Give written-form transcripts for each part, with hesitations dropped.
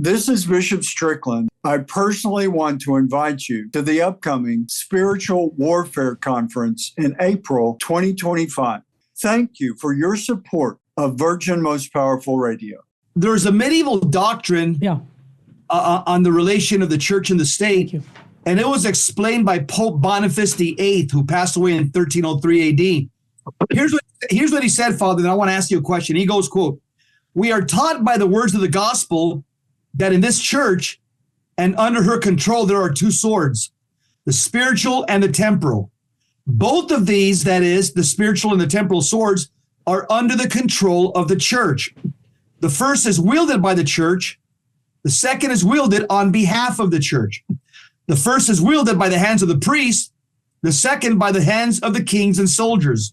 This is Bishop Strickland. I personally want to invite you to the upcoming Spiritual Warfare Conference in April 2025. Thank you for your support of Virgin Most Powerful Radio. There's a medieval doctrine on the relation of the church and the state, and it was explained by Pope Boniface VIII, who passed away in 1303 AD. Here's what he said, Father, and I want to ask you a question. He goes, quote, "We are taught by the words of the gospel that in this church and under her control there are two swords, the spiritual and the temporal. Both of these, that is, the spiritual and the temporal swords, are under the control of the church. The first is wielded by the church. The second is wielded on behalf of the church. The first is wielded by the hands of the priests, the second by the hands of the kings and soldiers,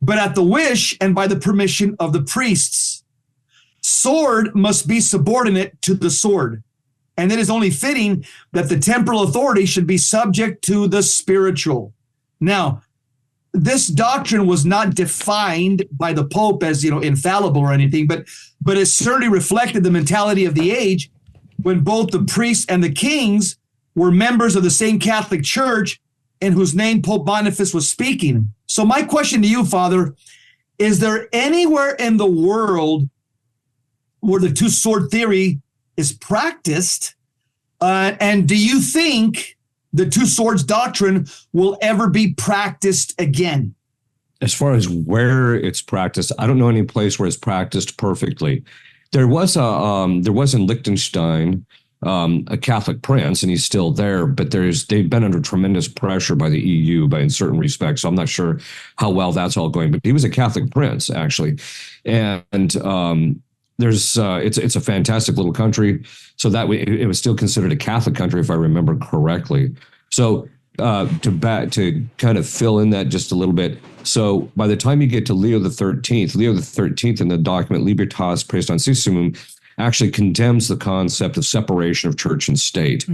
but at the wish and by the permission of the priests. Sword must be subordinate to the sword, and it is only fitting that the temporal authority should be subject to the spiritual." Now, this doctrine was not defined by the Pope as, infallible or anything, but it certainly reflected the mentality of the age when both the priests and the kings were members of the same Catholic Church in whose name Pope Boniface was speaking. So my question to you, Father, is there anywhere in the world where the two-sword theory is practiced? And do you think the Two Swords Doctrine will ever be practiced again? As far as where it's practiced, I don't know any place where it's practiced perfectly. There was in Liechtenstein a Catholic prince, and he's still there, but they've been under tremendous pressure by the EU in certain respects. So I'm not sure how well that's all going, but he was a Catholic prince actually, and it's a fantastic little country. So that it was still considered a Catholic country, if I remember correctly. So to kind of fill in that just a little bit. So by the time you get to Leo the 13th in the document Libertas Praestantissimum actually condemns the concept of separation of church and state.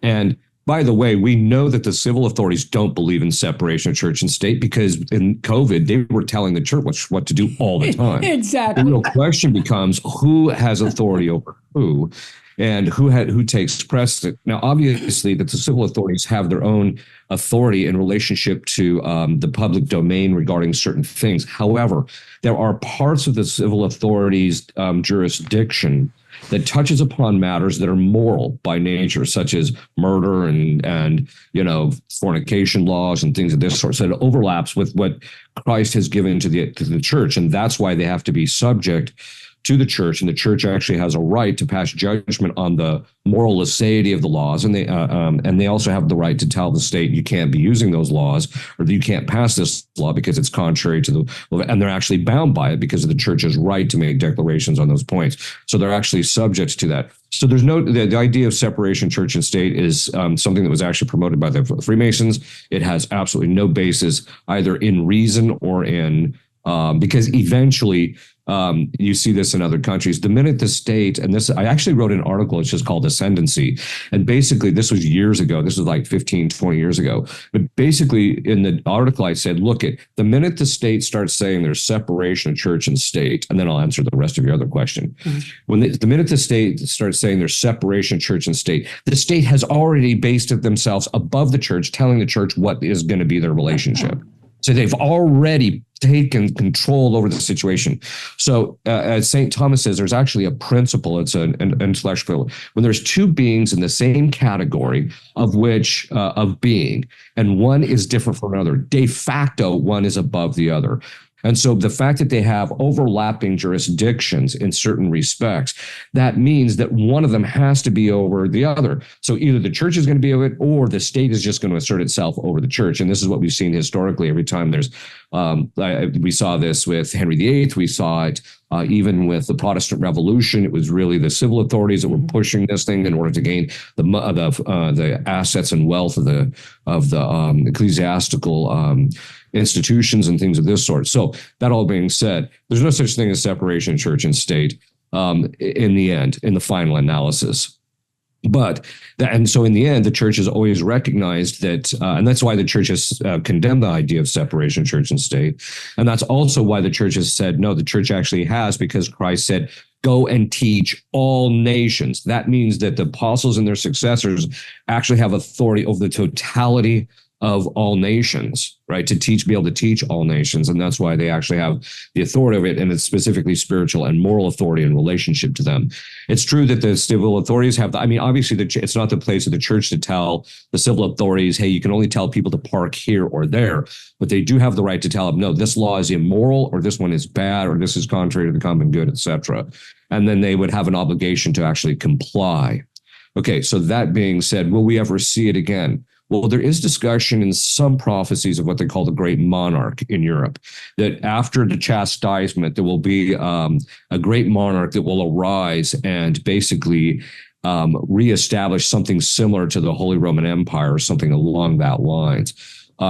And by the way, we know that the civil authorities don't believe in separation of church and state because in COVID, they were telling the church what to do all the time. Exactly. The real question becomes who has authority over who and who takes precedent. Now, obviously, that the civil authorities have their own authority in relationship to the public domain regarding certain things. However, there are parts of the civil authorities' jurisdiction that touches upon matters that are moral by nature, such as murder and fornication laws and things of this sort. So it overlaps with what Christ has given to the church, and that's why they have to be subject to the church, and the church actually has a right to pass judgment on the moral aseity of the laws, and they also have the right to tell the state you can't be using those laws or that you can't pass this law because it's contrary to the, and they're actually bound by it because of the church's right to make declarations on those points. So they're actually subject to that. So there's the idea of separation church and state is something that was actually promoted by the Freemasons. It has absolutely no basis either in reason or in because eventually you see this in other countries. The minute the state, and this, I actually wrote an article, it's just called Ascendancy. And basically this was years ago. This was like 15, 20 years ago. But basically in the article, I said, look, the minute the state starts saying there's separation of church and state, and then I'll answer the rest of your other question. When the minute the state starts saying there's separation of church and state, the state has already based it themselves above the church, telling the church what is going to be their relationship. So they've already taken control over the situation. So as St. Thomas says, there's actually a principle. It's an intellectual. When there's two beings in the same category of being, and one is different from another, de facto, one is above the other. And so the fact that they have overlapping jurisdictions in certain respects, that means that one of them has to be over the other. So either the church is going to be over it or the state is just going to assert itself over the church. And this is what we've seen historically every time there's, we saw this with Henry VIII. We saw it even with the Protestant Revolution. It was really the civil authorities that were pushing this thing in order to gain the assets and wealth of the ecclesiastical institutions and things of this sort. So that all being said, there's no such thing as separation of church and state in the end, in the final analysis. And so in the end, the church has always recognized that, and that's why the church has condemned the idea of separation of church and state. And that's also why the church has said, no, the church actually has, because Christ said, go and teach all nations. That means that the apostles and their successors actually have authority over the totality of all nations, right? To teach, be able to teach all nations. And that's why they actually have the authority of it. And it's specifically spiritual and moral authority in relationship to them. It's true that the civil authorities have, obviously it's not the place of the church to tell the civil authorities, hey, you can only tell people to park here or there, but they do have the right to tell them, no, this law is immoral, or this one is bad, or this is contrary to the common good, etc. And then they would have an obligation to actually comply. Okay, so that being said, will we ever see it again? Well, there is discussion in some prophecies of what they call the great monarch in Europe, that after the chastisement, there will be a great monarch that will arise and basically reestablish something similar to the Holy Roman Empire or something along that lines.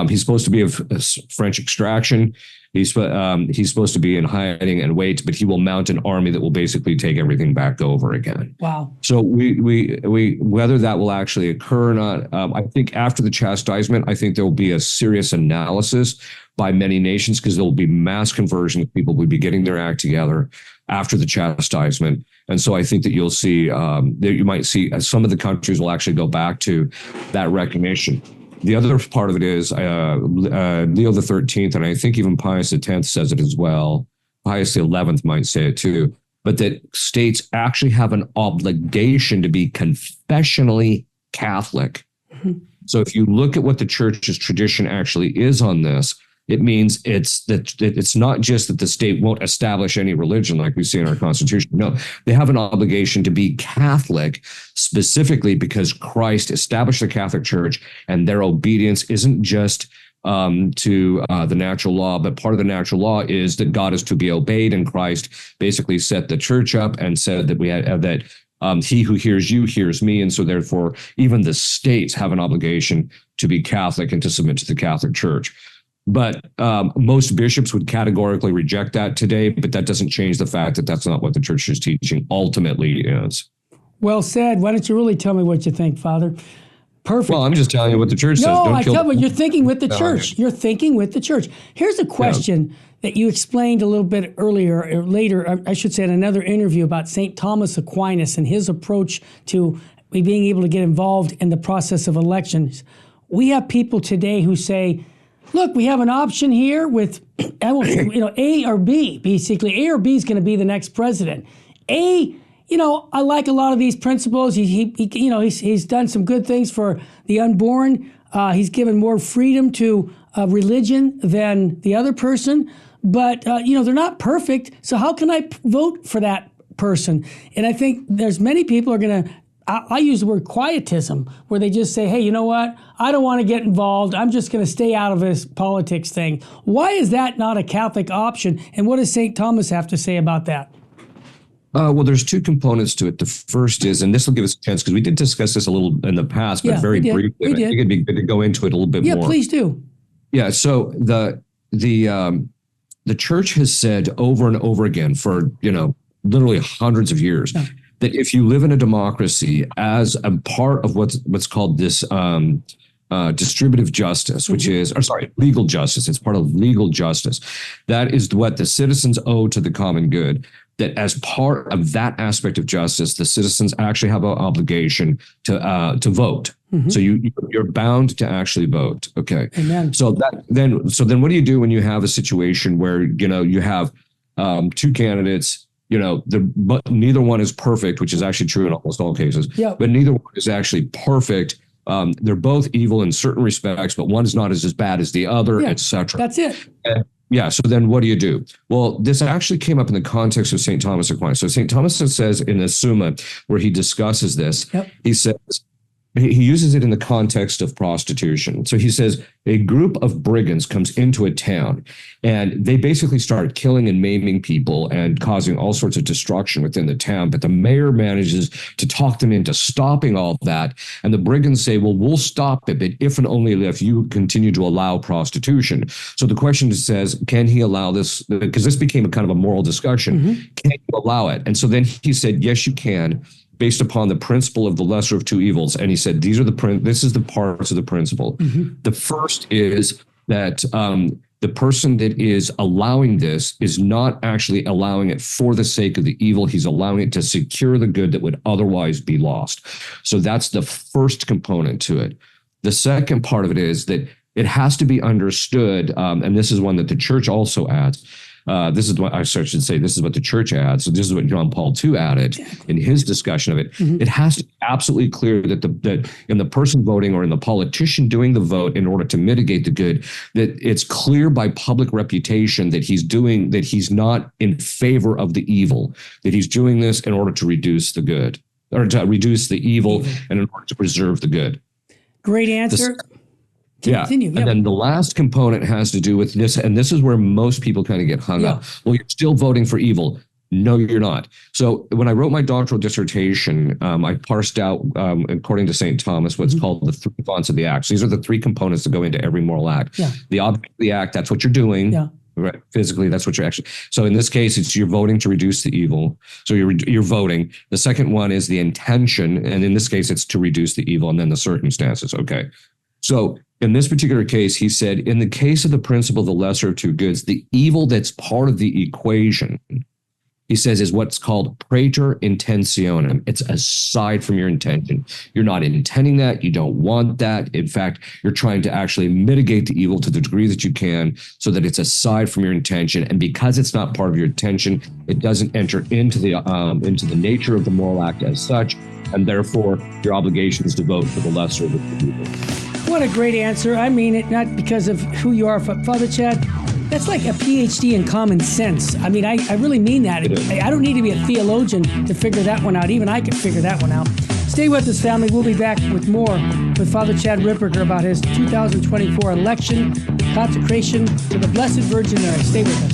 He's supposed to be of French extraction. He's supposed to be in hiding and wait, but he will mount an army that will basically take everything back over again. Wow. So we whether that will actually occur or not, I think after the chastisement, I think there will be a serious analysis by many nations, because there will be mass conversion. People will be getting their act together after the chastisement. And so I think that you'll see that you might see some of the countries will actually go back to that recognition. The other part of it is Leo the 13th, and I think even Pius X says it as well. Pius the 11th might say it too, but that states actually have an obligation to be confessionally Catholic. Mm-hmm. So if you look at what the church's tradition actually is on this, it means it's not just that the state won't establish any religion like we see in our Constitution. No, they have an obligation to be Catholic, specifically because Christ established the Catholic Church, and their obedience isn't just to the natural law, but part of the natural law is that God is to be obeyed, and Christ basically set the church up and said that we had that he who hears you hears me, and so therefore even the states have an obligation to be Catholic and to submit to the Catholic Church. But most bishops would categorically reject that today, but that doesn't change the fact that that's not what the church's teaching ultimately is. Well said. Why don't you really tell me what you think, Father? Perfect. Well, I'm just telling you what the church says. No, I tell you, you're thinking with the church. You're thinking with the church. Here's a question that you explained a little bit earlier, or later, I should say in another interview, about St. Thomas Aquinas and his approach to being able to get involved in the process of elections. We have people today who say, look, we have an option here with, A or B. Basically, A or B is going to be the next president. A, I like a lot of these principles. He's done some good things for the unborn. He's given more freedom to religion than the other person. But they're not perfect. So how can I vote for that person? And I think there's many people are going to. I use the word quietism, where they just say, hey, you know what? I don't want to get involved. I'm just going to stay out of this politics thing. Why is that not a Catholic option? And what does St. Thomas have to say about that? Well, there's two components to it. The first is, and this will give us a chance, because we did discuss this a little in the past, but very briefly. I think it'd be good to go into it a little bit more. Yeah, please do. Yeah, so the church has said over and over again for, literally hundreds of years, that if you live in a democracy as a part of what's called this distributive justice, which is, legal justice, it's part of legal justice. That is what the citizens owe to the common good. That as part of that aspect of justice, the citizens actually have an obligation to vote. Mm-hmm. So you're bound to actually vote. Okay. Amen. So then what do you do when you have a situation where you have two candidates? But neither one is perfect, which is actually true in almost all cases. Yeah. But neither one is actually perfect. They're both evil in certain respects, but one is not as bad as the other, etc. That's it. So then what do you do? Well, this actually came up in the context of St. Thomas Aquinas. So St. Thomas says in the Summa, where he discusses this, he says, he uses it in the context of prostitution. So he says a group of brigands comes into a town and they basically start killing and maiming people and causing all sorts of destruction within the town. But the mayor manages to talk them into stopping all that. And the brigands say, well, we'll stop it, but if and only if you continue to allow prostitution. So the question says, can he allow this? Because this became a kind of a moral discussion. Mm-hmm. Can you allow it? And so then he said, yes, you can, based upon the principle of the lesser of two evils. And he said, this is the parts of the principle. Mm-hmm. The first is that the person that is allowing this is not actually allowing it for the sake of the evil. He's allowing it to secure the good that would otherwise be lost. So that's the first component to it. The second part of it is that it has to be understood, and this is one that the church also adds. This is what I should say. This is what the church adds. So this is what John Paul II added in his discussion of it. Mm-hmm. It has to be absolutely clear that that in the person voting or in the politician doing the vote, in order to mitigate the good, that it's clear by public reputation that he's not in favor of the evil, that he's doing this in order to reduce the good, or to reduce the evil, and in order to preserve the good. Great answer. Continue. And then the last component has to do with this, and this is where most people kind of get hung up. Well, you're still voting for evil. No, you're not. So when I wrote my doctoral dissertation, I parsed out, according to St. Thomas, what's called the three fonts of the act. So these are the three components that go into every moral act. Yeah. The object of the act, that's what you're doing. Yeah. Right. Physically, that's what you're actually. So in this case, it's you're voting to reduce the evil. So you're voting. The second one is the intention, and in this case, it's to reduce the evil, and then the circumstances. Okay. So in this particular case, he said, in the case of the principle of the lesser of two goods, the evil that's part of the equation, he says, is what's called praeter intentionem. It's aside from your intention. You're not intending that. You don't want that. In fact, you're trying to actually mitigate the evil to the degree that you can so that it's aside from your intention. And because it's not part of your intention, it doesn't enter into the nature of the moral act as such. And therefore, your obligation is to vote for the lesser of the two evils. What a great answer. I mean it not because of who you are, Father Chad. That's like a PhD in common sense. I mean, I really mean that. I don't need to be a theologian to figure that one out. Even I can figure that one out. Stay with us, family. We'll be back with more with Father Chad Ripperger about his 2024 election, consecration to the Blessed Virgin Mary. Stay with us.